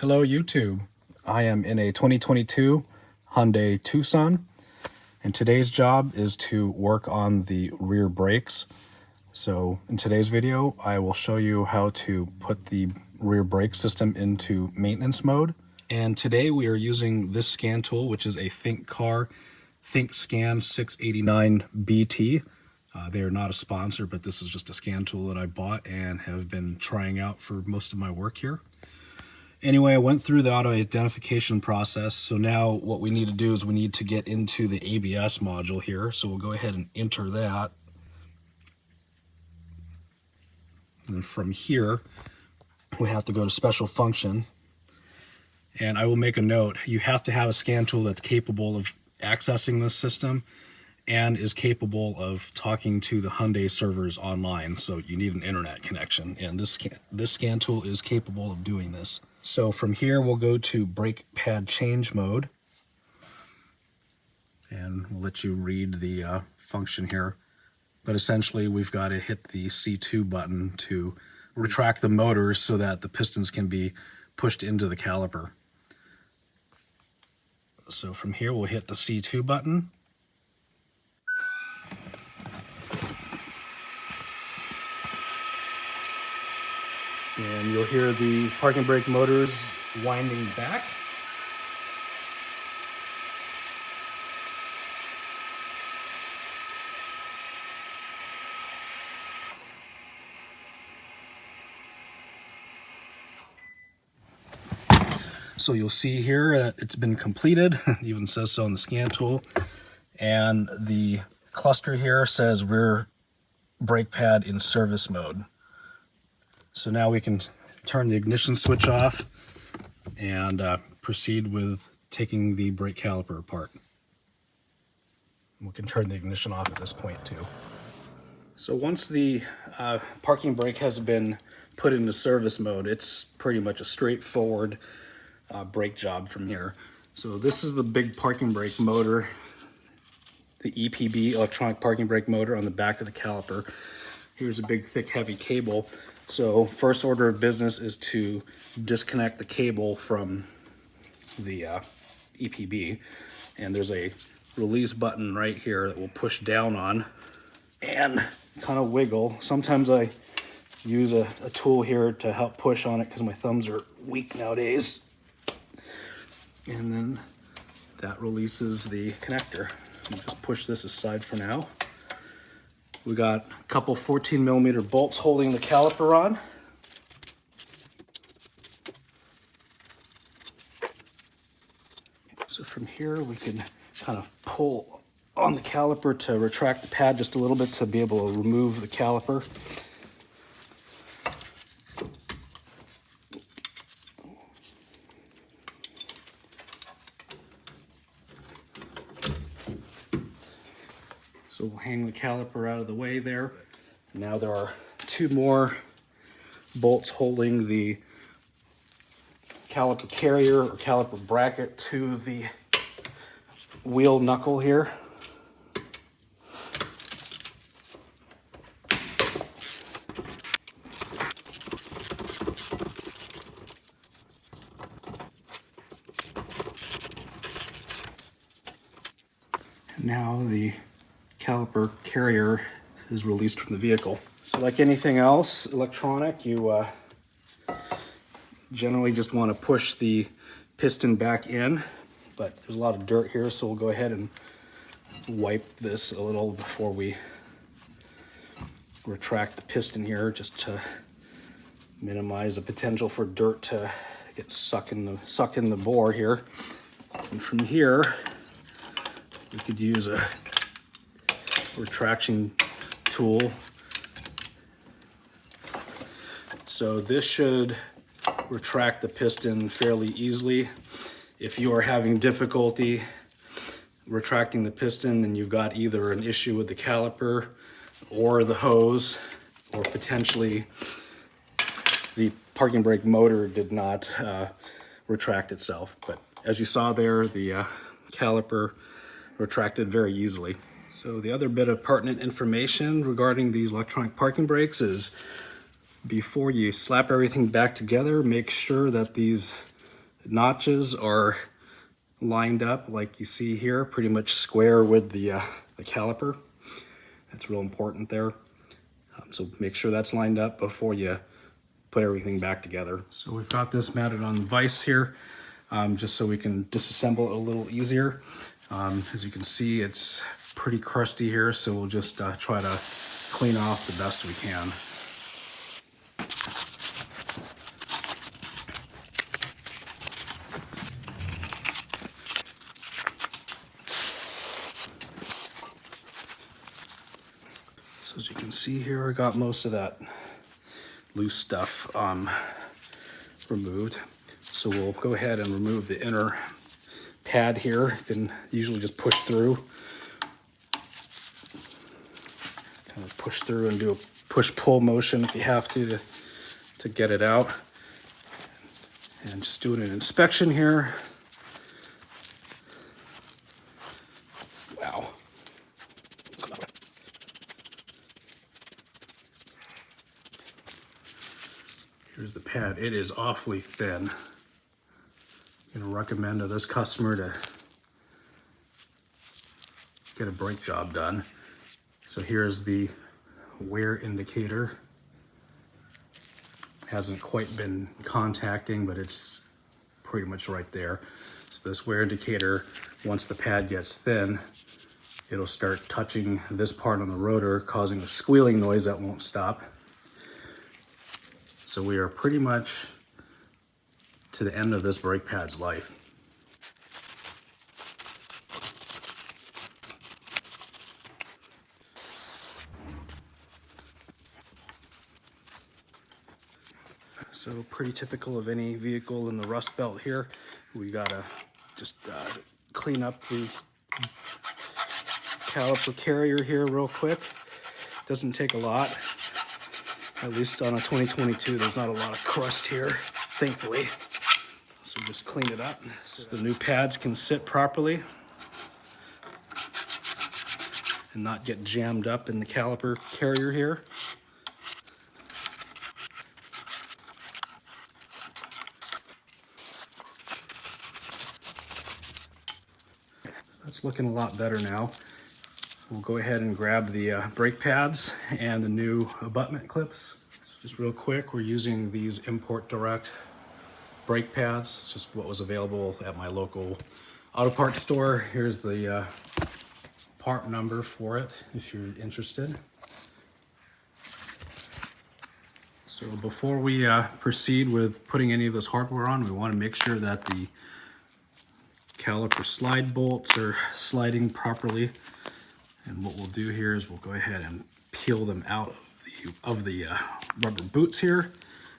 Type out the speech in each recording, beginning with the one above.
Hello YouTube. I am in a 2022 Hyundai Tucson, and today's job is to work on the rear brakes. So in today's video, I will show you how to put the rear brake system into maintenance mode. And today we are using this scan tool, which is a ThinkScan 689 BT. They are not a sponsor, but this is just a scan tool that I bought and have been trying out for most of my work here. Anyway, I went through the auto identification process. So now what we need to do is we need to get into the ABS module here. So we'll go ahead and enter that. And from here, we have to go to special function. And I will make a note, you have to have a scan tool that's capable of accessing this system and is capable of talking to the Hyundai servers online. So you need an internet connection, and this scan tool is capable of doing this. So from here, we'll go to brake pad change mode, and we'll let you read the function here. But essentially, we've got to hit the C2 button to retract the motors so that the pistons can be pushed into the caliper. So from here, we'll hit the C2 button. And you'll hear the parking brake motors winding back. So you'll see here that it's been completed. It even says so on the scan tool. And the cluster here says rear brake pad in service mode. So now we can turn the ignition switch off and proceed with taking the brake caliper apart. We can turn the ignition off at this point too. So once the parking brake has been put into service mode, it's pretty much a straightforward brake job from here. So this is the big parking brake motor, the EPB, electronic parking brake motor, on the back of the caliper. Here's a big, thick, heavy cable. So first order of business is to disconnect the cable from the EPB. And there's a release button right here that we'll push down on and kind of wiggle. Sometimes I use a tool here to help push on it because my thumbs are weak nowadays. And then that releases the connector. I'll just push this aside for now. We got a couple 14mm bolts holding the caliper on. So from here we can kind of pull on the caliper to retract the pad just a little bit to be able to remove the caliper. So we'll hang the caliper out of the way there. Now there are two more bolts holding the caliper carrier or caliper bracket to the wheel knuckle here. Now the caliper carrier is released from the vehicle. So like anything else electronic, you generally just want to push the piston back in, but there's a lot of dirt here, so we'll go ahead and wipe this a little before we retract the piston here, just to minimize the potential for dirt to get sucked in the bore here. And from here, we could use a retraction tool. So this should retract the piston fairly easily. If you are having difficulty retracting the piston, then you've got either an issue with the caliper or the hose, or potentially the parking brake motor did not retract itself. But as you saw there, the caliper retracted very easily. So the other bit of pertinent information regarding these electronic parking brakes is before you slap everything back together, make sure that these notches are lined up like you see here, pretty much square with the caliper. That's real important there. So make sure that's lined up before you put everything back together. So we've got this mounted on the vise here, just so we can disassemble it a little easier. As you can see, it's pretty crusty here, so we'll just try to clean off the best we can. So as you can see here, I got most of that loose stuff removed. So we'll go ahead and remove the inner pad here. You can usually just push through. Kind of push through and do a push-pull motion if you have to get it out. And just doing an inspection here. Wow. Here's the pad. It is awfully thin. I'm going to recommend to this customer to get a brake job done. So here's the wear indicator. Hasn't quite been contacting, but it's pretty much right there. So this wear indicator, once the pad gets thin, it'll start touching this part on the rotor, causing a squealing noise that won't stop. So we are pretty much to the end of this brake pad's life. So pretty typical of any vehicle in the Rust Belt here. We gotta just clean up the caliper carrier here real quick. Doesn't take a lot. At least on a 2022, there's not a lot of crust here, thankfully. So just clean it up so the new pads can sit properly and not get jammed up in the caliper carrier here. That's looking a lot better now. We'll go ahead and grab the brake pads and the new abutment clips. So just real quick, we're using these Import Direct brake pads. It's just what was available at my local auto parts store. Here's the part number for it if you're interested. So before we proceed with putting any of this hardware on, we want to make sure that the caliper slide bolts are sliding properly. And what we'll do here is we'll go ahead and peel them out of the rubber boots here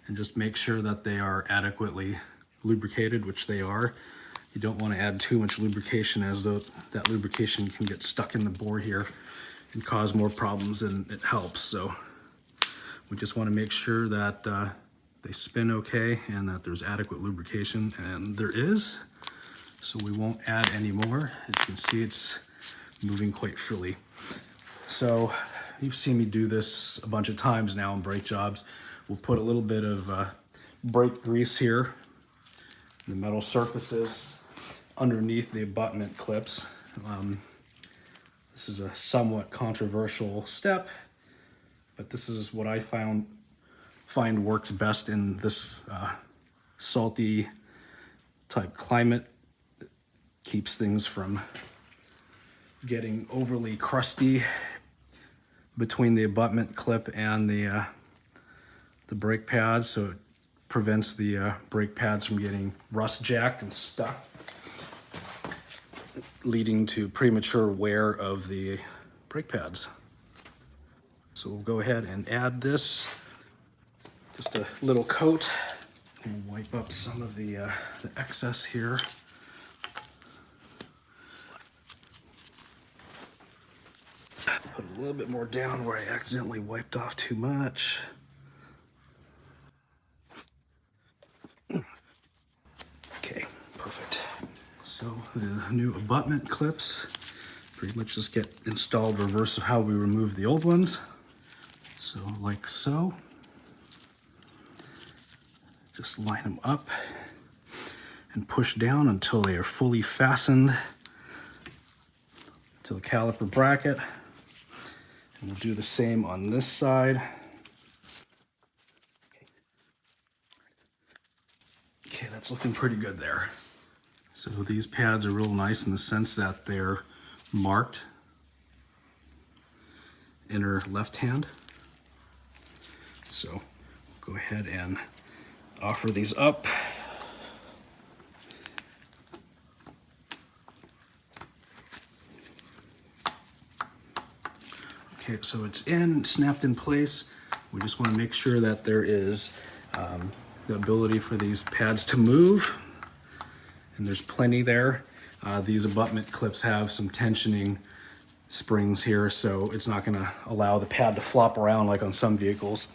and just make sure that they are adequately lubricated, which they are. You don't want to add too much lubrication, as though that lubrication can get stuck in the bore here and cause more problems than it helps. So we just want to make sure that they spin okay and that there's adequate lubrication, and there is. So we won't add any more. As you can see, it's moving quite freely. So you've seen me do this a bunch of times now in brake jobs. We'll put a little bit of brake grease here in the metal surfaces underneath the abutment clips. This is a somewhat controversial step, but this is what I find works best in this salty type climate. It keeps things from getting overly crusty between the abutment clip and the brake pad, so it prevents the brake pads from getting rust jacked and stuck, leading to premature wear of the brake pads. So we'll go ahead and add this, just a little coat, and wipe up some of the excess here. Put a little bit more down where I accidentally wiped off too much. Okay, perfect. So the new abutment clips pretty much just get installed reverse of how we remove the old ones. So like so. Just line them up. and push down until they are fully fastened to the caliper bracket. And we'll do the same on this side. Okay, that's looking pretty good there. So these pads are real nice in the sense that they're marked inner left hand. So go ahead and offer these up. Okay, so it's snapped in place. We just want to make sure that there is the ability for these pads to move, and there's plenty there. These abutment clips have some tensioning springs here, so it's not going to allow the pad to flop around like on some vehicles.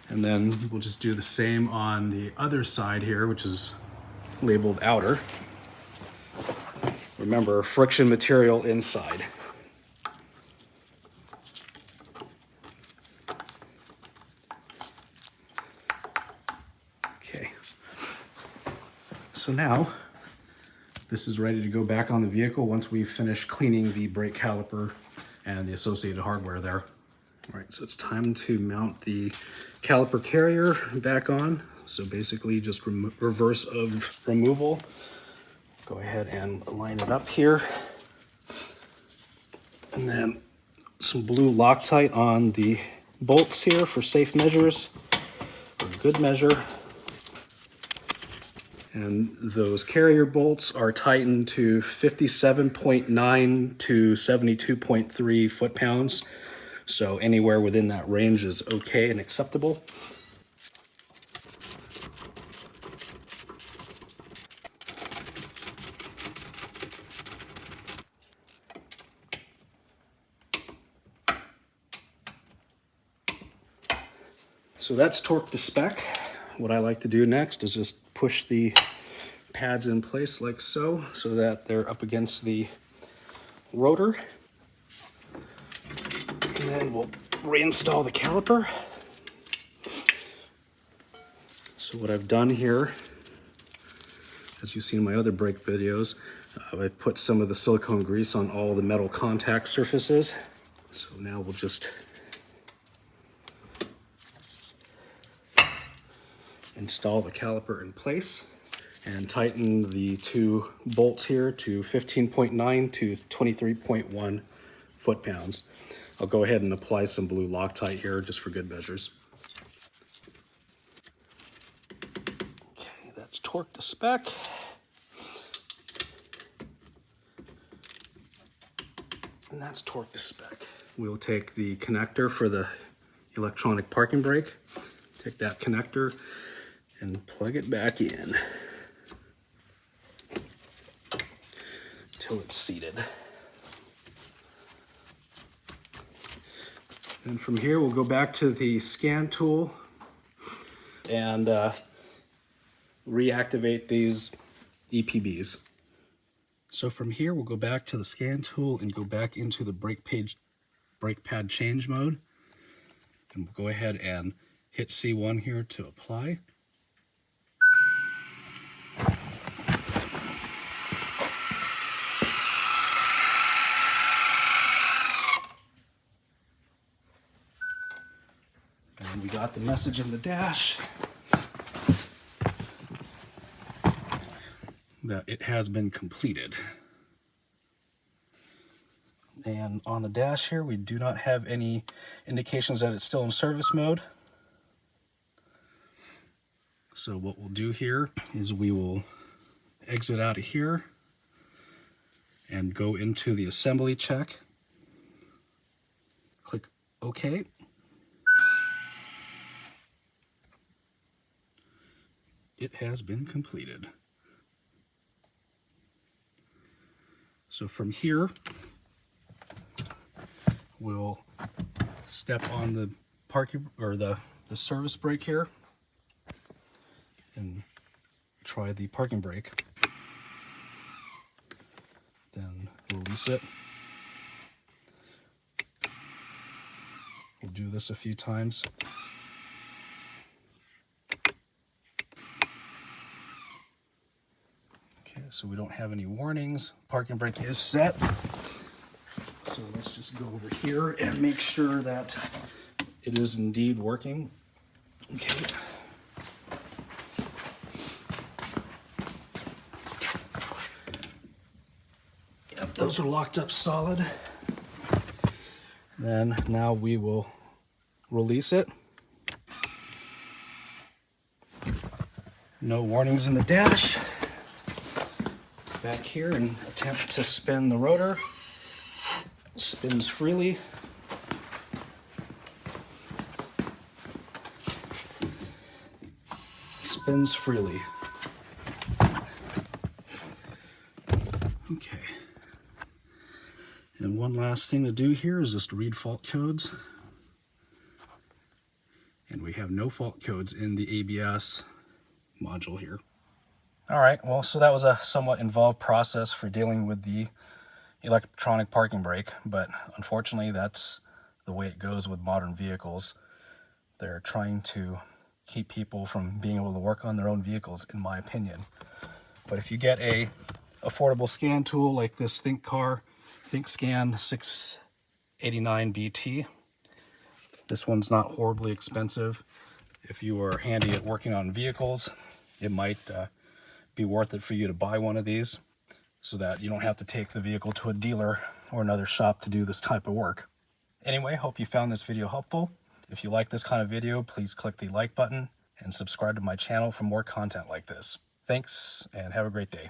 And then we'll just do the same on the other side here, which is labeled outer. Remember, friction material inside. Okay, so now this is ready to go back on the vehicle once we finish cleaning the brake caliper and the associated hardware there. All right, so it's time to mount the caliper carrier back on. So basically just reverse of removal. Go ahead and line it up here. And then some blue Loctite on the bolts here for safe measures, for good measure. And those carrier bolts are tightened to 57.9 to 72.3 foot-pounds. So anywhere within that range is okay and acceptable. So that's torqued to spec. What I like to do next is just push the pads in place like so that they're up against the rotor. And then we'll reinstall the caliper. So what I've done here, as you've seen in my other brake videos, I've put some of the silicone grease on all the metal contact surfaces. So now we'll just install the caliper in place and tighten the two bolts here to 15.9 to 23.1 foot-pounds. I'll go ahead and apply some blue Loctite here just for good measures. Okay, that's torqued to spec. And that's torqued to spec. We'll take the connector for the electronic parking brake, take that connector and plug it back in until it's seated. And from here, we'll go back to the scan tool and reactivate these EPBs. So from here, we'll go back to the scan tool and go back into the brake pad change mode. And we'll go ahead and hit C1 here to apply. And we got the message in the dash that it has been completed. And on the dash here, we do not have any indications that it's still in service mode. So what we'll do here is we will exit out of here and go into the assembly check. Click OK. It has been completed. So from here, we'll step on the parking or the service brake here and try the parking brake. Then release it. We'll do this a few times. So we don't have any warnings. Parking brake is set. So let's just go over here and make sure that it is indeed working. Okay. Yep, those are locked up solid. Then now we will release it. No warnings in the dash. Back here and attempt to spin the rotor. Spins freely. Spins freely. Okay. And one last thing to do here is just read fault codes. And we have no fault codes in the ABS module here. All right, well, so that was a somewhat involved process for dealing with the electronic parking brake, but unfortunately that's the way it goes with modern vehicles. They're trying to keep people from being able to work on their own vehicles, in my opinion. But if you get a affordable scan tool like this ThinkScan 689 BT, this one's not horribly expensive. If you are handy at working on vehicles, it might be worth it for you to buy one of these so that you don't have to take the vehicle to a dealer or another shop to do this type of work. Anyway, hope you found this video helpful. If you like this kind of video, please click the like button and subscribe to my channel for more content like this. Thanks, and have a great day.